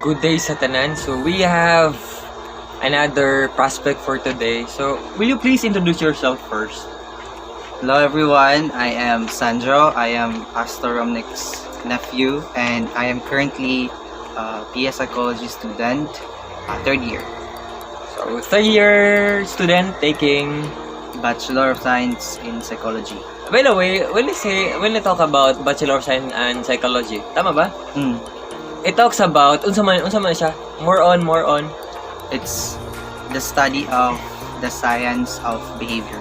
Good day sa tanan. So we have another prospect for today. So will you please introduce yourself first? Hello everyone, I am Sandro. I am Pastor Romnick's nephew and I am currently a PS Psychology student, third year, So third year student taking. Bachelor of Science in Psychology. By the way, when we talk about Bachelor of Science and Psychology, tama ba? It talks about unsa man siya? More on. It's the study of the science of behavior.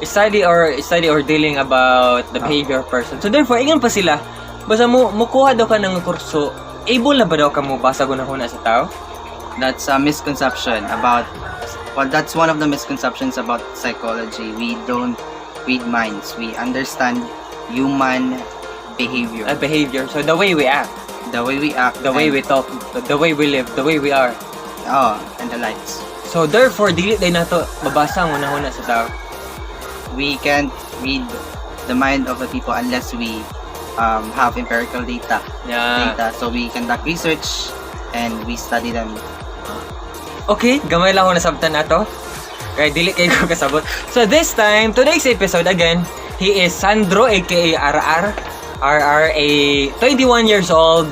Study or dealing about the behavior of person. So therefore, ingon pa sila, basta mo kuha daw ka ng kurso, able na ba daw ka mo basa guna-huna sa tao? That's a misconception about, well, that's one of the misconceptions about psychology. We don't read minds. We understand human behavior. Behavior. So the way we act, The way we act, the way we talk, the way we live, the way we are. And the likes. So therefore, dili day nato babasa ang una-una sa tao. We can't read the mind of the people unless we have empirical data. Yeah. So we conduct research and we study them. Okay, gamay lang ako nasabtan nato. Kaya dili kayo ko kasabot. So this time, today's episode again, he is Sandro aka RR. RR, a 21 years old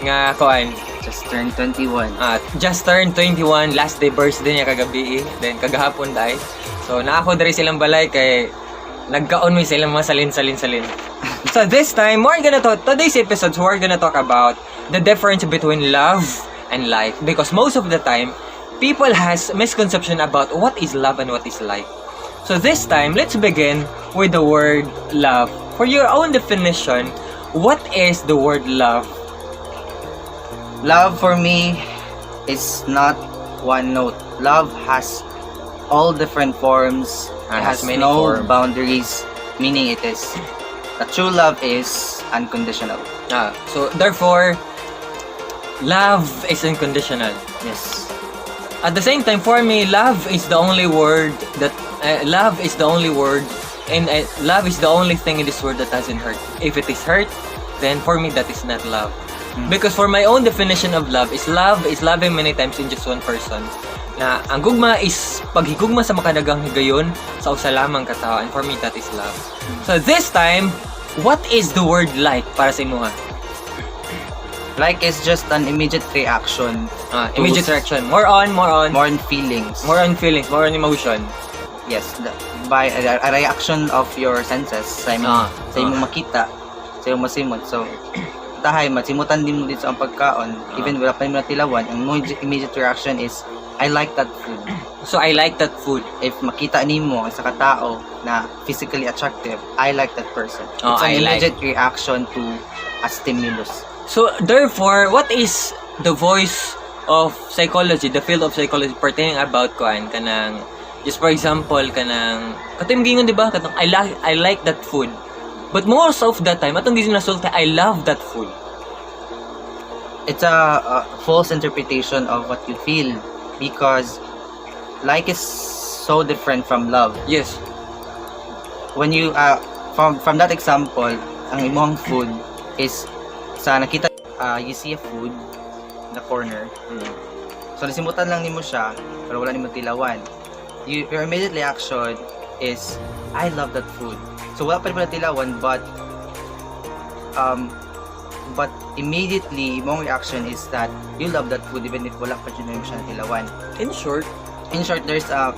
nga kuan. Just turned 21. Just turned 21, last day birthday niya kagabi, then kagahapon dai. So naako diri silang balay kay nagkaon mi silang mga salin. So this time, today's episode, we're gonna talk about the difference between love and life, because most of the time people has misconception about what is love and what is life. So this time, let's begin with the word love. For your own definition, what is the word love? Love for me is not one note. Love has all different forms. It has many no forms. boundaries. Meaning it is, the true love is unconditional. So therefore, love is unconditional. Yes. At the same time, for me, love is the only word, and love is the only thing in this world that doesn't hurt. If it is hurt, then for me that is not love. Because for my own definition of love is loving many times in just one person. Na ang gugma is paghigugma sa makadagang higayon sa usa lamang ka tawo, and for me that is love. So this time, what is the word like para sa imuha? Like is just an immediate reaction. Immediate reaction. More on feelings. more on emotion. Yes, by a reaction of your senses sa imong makita, sa imong masimot. So tahay masimutan din mo dito sa pagkaon, even wala pa nimo natilawan, ang immediate reaction is I like that food. So I like that food. If makita nimo sa katao na physically attractive, I like that person. It's an immediate reaction to a stimulus. So therefore, what is the voice of psychology, the field of psychology pertaining about kanang, just for example, kanang katong gingon di ba, katong I like that food. But most of the time, atong gising nasulti, I love that food. It's a false interpretation of what you feel, because like is so different from love. Yes. When you from that example, ang imong food is sa nakita, you see a food in the corner. So nasimutan lang nimo siya pero wala nimo tilawan. Your immediate reaction is I love that food. So wala pa rin mo tilawan, but immediately imong reaction is that you love that food even if wala pa rin siya tilawan. In short, There's a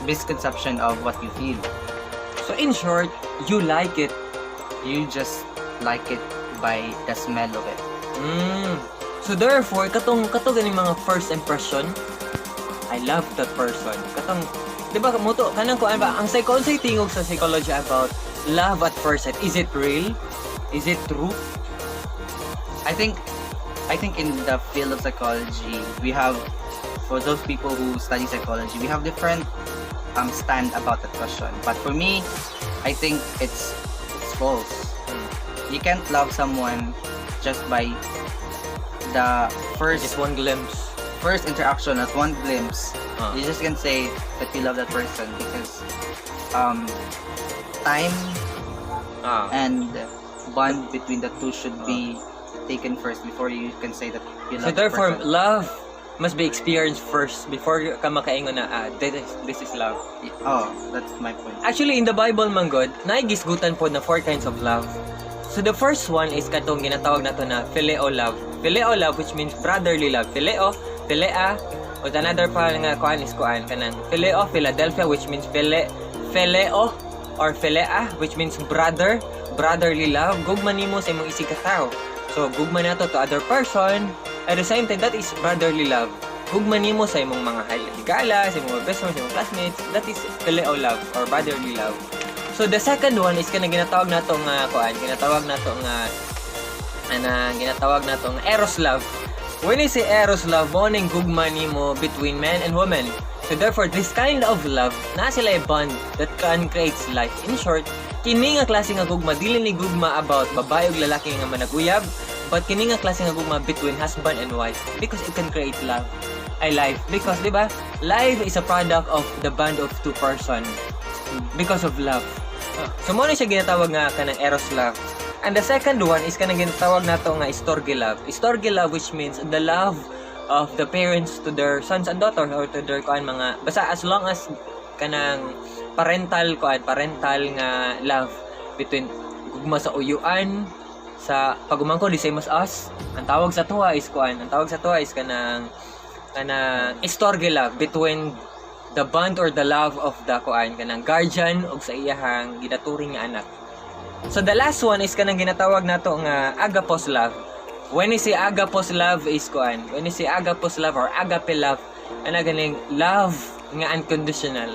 misconception of what you feel. So in short, you like it. You just like it by the smell of it. So therefore, katong ganing mga first impression, I love that person. Katong, di ba, muto, kanang ko, ang psychology tingog sa psychology about love at first sight. Is it real? Is it true? I think in the field of psychology, we have, for those people who study psychology, we have different stand about that question. But for me, I think it's false. You can't love someone just by the Just one glimpse. first interaction at one glimpse. You just can say that you love that person because time and bond between the two should be taken first before you can say that you So love the therefore, person. love must be experienced first before ka makaingon na, this is love. Oh, that's my point. Actually, in the Bible, man God, naigisgutan po na 4 kinds of love. So the first one is katong ginatawag nato na phileo love. Phileo love, which means brotherly love. Phileo, philea, o another pa nga kuan is kuan kanang phileo, Philadelphia, which means phileo or philea, which means brotherly love. Gugma nimo sa imong isig ka tao. So gugma nato to other person. At the same time, that is brotherly love. Gugma nimo sa imong mga higala, sa imong best friends, sa imong classmates. That is phileo love or brotherly love. So the second one is kanang ginatawag nato nga kuan, ginatawag nato nga eros love. When you say eros love, mo ning gugma nimo between men and women. So therefore, this kind of love, na sila bond that can create life. In short, kini nga klase nga gugma, dili ni gugma about babae ug lalaki nga managuyab, but kini nga klase nga gugma between husband and wife because it can create love. Life. Because, di ba, life is a product of the bond of two person because of love. So mo na siya ginatawag nga kanang eros love. And the second one is kanang ginatawag nato nga storge love. Storge love, which means the love of the parents to their sons and daughters or to their kuan mga basta as long as kanang parental nga love between gugma sa uyuan sa pagumangko the same as us. Ang tawag sa tuwa is kanang storge love between the bond or the love of the kanang guardian ug sa iyahang ginaturing nga anak. So the last one is kanang ginatawag nato nga agapos love. When you say agapos love is when you say agapos love or agape love, ana ganing love nga unconditional.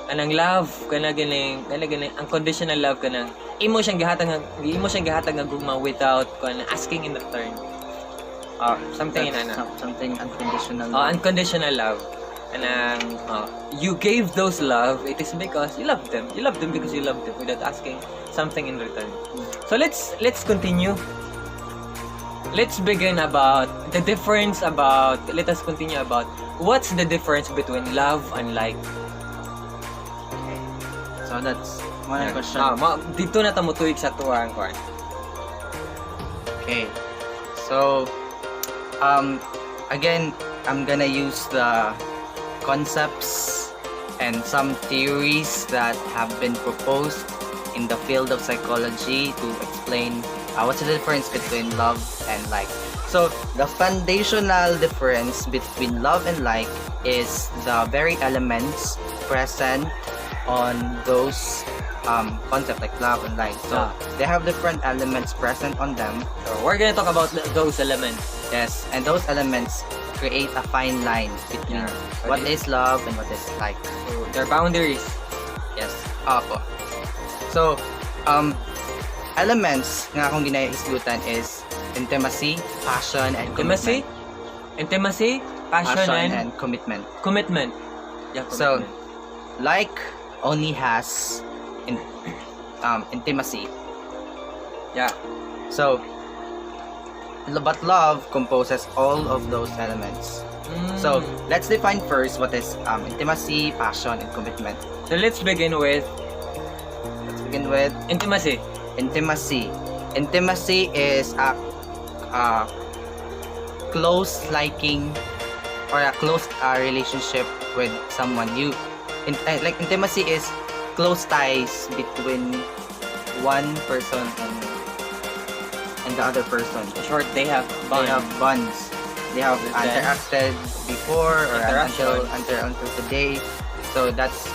Anang love kana ganing unconditional love kanang imo siyang gihatag nga gugma without asking in return. Something something unconditional. Unconditional love. And you gave those love, it is because you love them. You love them because you love them without asking something in return. So let's continue. Let's begin about the difference let us continue about what's the difference between love and like. So that's one question. Dito na ta mo tuig sa tuwang kuan. Okay. So again, I'm gonna use the concepts and some theories that have been proposed in the field of psychology to explain what's the difference between love and like. So the foundational difference between love and like is the very elements present on those concepts like love and like. So they have different elements present on them. So we're gonna talk about those elements. Yes, and those elements create a fine line between what is love and what is like. So their boundaries. Yes. Apo. So, elements nga akong ginahisgutan is intimacy, passion, and commitment. Intimacy, passion and commitment. Commitment. Yeah, commitment. So, like only has intimacy. Yeah. So, but love composes all of those elements. So, let's define first what is intimacy, passion, and commitment. So let's begin with intimacy. Intimacy is a close liking or a close relationship with someone. Like intimacy is close ties between one person and the other person. In short, they have bonds. They have interacted before or until today. So that's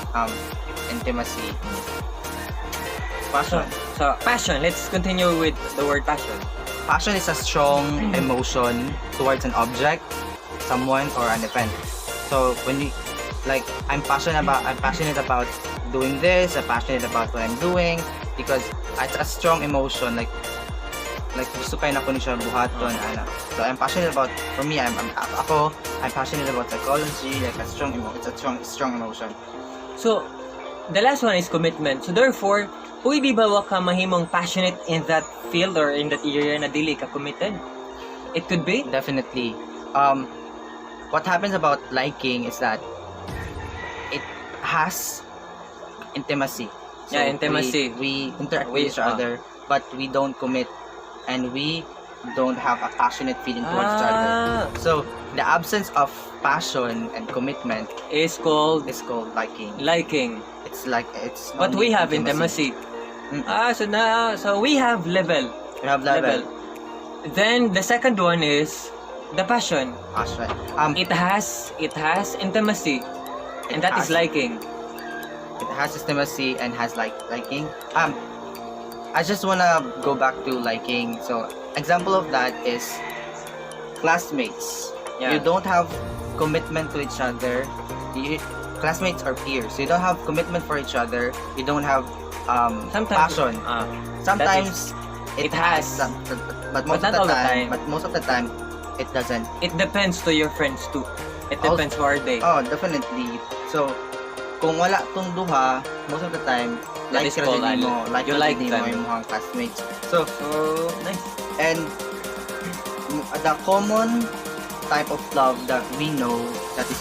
intimacy. Passion. So passion. Let's continue with the word passion. Passion is a strong emotion towards an object, someone, or an event. So when we I'm passionate about doing this. I'm passionate about what I'm doing because it's a strong emotion. Like gusto kayo na ko ni siya buhaton. So I'm passionate about. For me, I'm passionate about psychology. Like it's a strong emotion. So the last one is commitment. So therefore, pwede ba wa ka mahimong passionate in that field or in that area na dili ka committed? It could be. Definitely. What happens about liking is that it has intimacy. So intimacy. We interact with each other, but we don't commit, and we don't have a passionate feeling towards each other. So the absence of passion and commitment Is called is called liking. liking. It's like it's. But only we have intimacy. So we have level. We have level. Then the second one is the passion. Passion. It has intimacy, and that is has- liking. It has intimacy and has liking. I just wanna go back to liking. So example of that is classmates. Yeah. You don't have commitment to each other. Classmates are peers. You don't have commitment for each other. You don't have Sometimes passion. Sometimes it has. but But not all the time. But most of the time, it doesn't. It depends to your friends too. It depends who are they. Oh, definitely. So, kung wala tong duha, most of the time, That like is called mo, you like mo them. yung mga classmates. So, So nice. and the common type of love that we know that is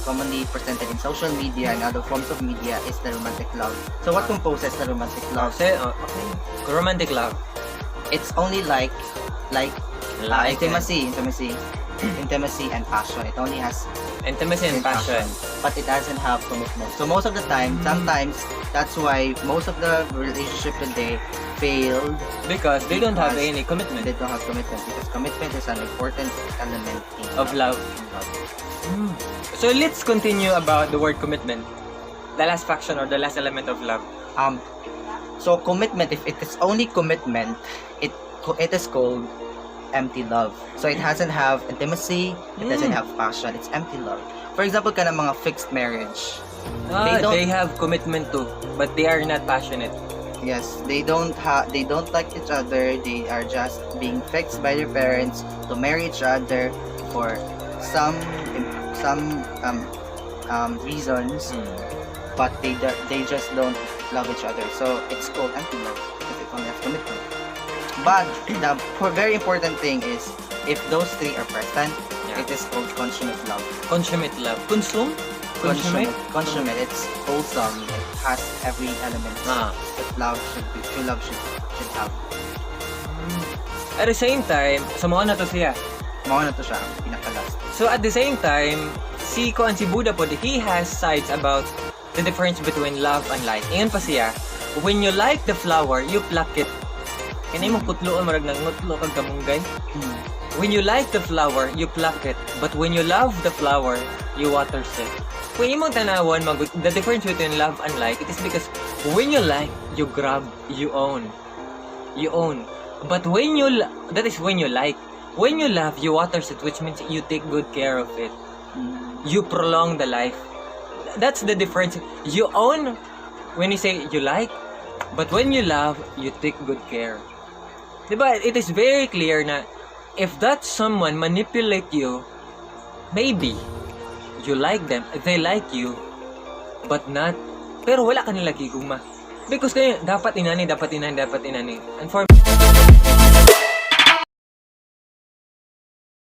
commonly presented in social media and other forms of media is the romantic love. So, what composes the romantic love? Okay. Romantic love. It's only like intimacy and passion. It only has Intimacy and passion. but it doesn't have commitment. So most of the time, sometimes that's why most of the relationship today failed. Because they don't have Because any commitment They don't have commitment because commitment is an important element in of love. So let's continue about the word commitment. The last faction or the last element of love. So commitment, if it is only commitment, it is called empty love. So it doesn't have intimacy, it doesn't have passion, it's empty love. For example, ka ng mga fixed marriage. They have commitment too, but they are not passionate. Yes, they don't like each other. They are just being fixed by their parents to marry each other for some reasons, but they just don't love each other. So it's called empty love because it only has commitment. But the very important thing is if those three are present, it is called consummate love. Consummate love. Consume? Consummate. It's wholesome. It has every element that true love should have. At the same time, samahan na to siya. Mga na to siya, ang pinaka-last. So at the same time, si Buddha po, he has sides about the difference between love and like. Ingon pa siya, when you like the flower, you pluck it. Kani mo putloon marag nang ngutlo kag kamunggay. When you like the flower, you pluck it. But when you love the flower, you water it. Kung imong tanawan, the difference between love and like, it is because when you like, you grab, you own. You own. But when that is when you like. When you love, you water it, which means you take good care of it. You prolong the life. That's the difference. You own when you say you like, but when you love, you take good care. Diba? It is very clear na if that someone manipulate you, maybe you like them, they like you, but not, pero wala ka nila gigugma. Because kayo, dapat inani. And for